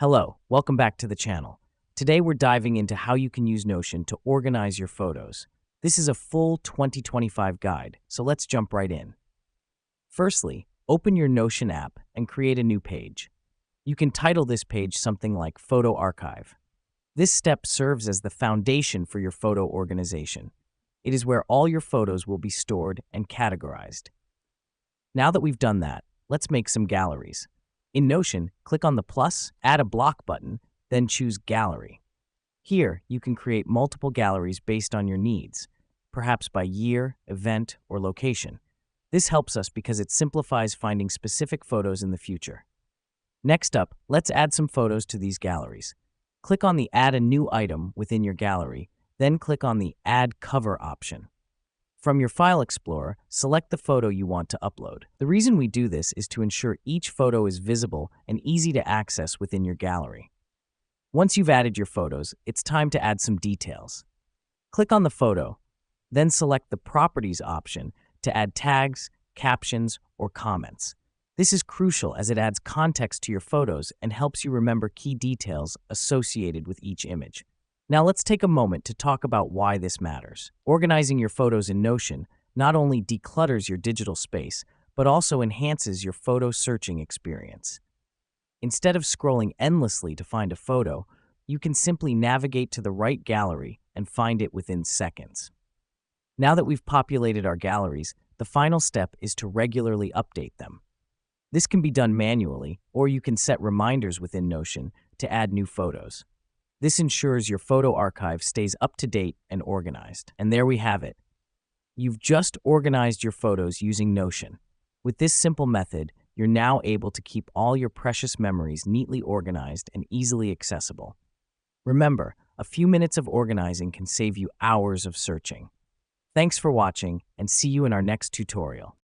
Hello, welcome back to the channel. Today we're diving into how you can use Notion to organize your photos. This is a full 2025 guide, so let's jump right in. Firstly, open your Notion app and create a new page. You can title this page something like Photo Archive. This step serves as the foundation for your photo organization. It is where all your photos will be stored and categorized. Now that we've done that, let's make some galleries. In Notion, click on the plus, add a block button, then choose Gallery. Here, you can create multiple galleries based on your needs, perhaps by year, event, or location. This helps us because it simplifies finding specific photos in the future. Next up, let's add some photos to these galleries. Click on the Add a New Item within your gallery, then click on the Add Cover option. From your File Explorer, select the photo you want to upload. The reason we do this is to ensure each photo is visible and easy to access within your gallery. Once you've added your photos, it's time to add some details. Click on the photo, then select the Properties option to add tags, captions, or comments. This is crucial as it adds context to your photos and helps you remember key details associated with each image. Now let's take a moment to talk about why this matters. Organizing your photos in Notion not only declutters your digital space, but also enhances your photo searching experience. Instead of scrolling endlessly to find a photo, you can simply navigate to the right gallery and find it within seconds. Now that we've populated our galleries, the final step is to regularly update them. This can be done manually, or you can set reminders within Notion to add new photos. This ensures your photo archive stays up to date and organized. And there we have it. You've just organized your photos using Notion. With this simple method, you're now able to keep all your precious memories neatly organized and easily accessible. Remember, a few minutes of organizing can save you hours of searching. Thanks for watching, and see you in our next tutorial.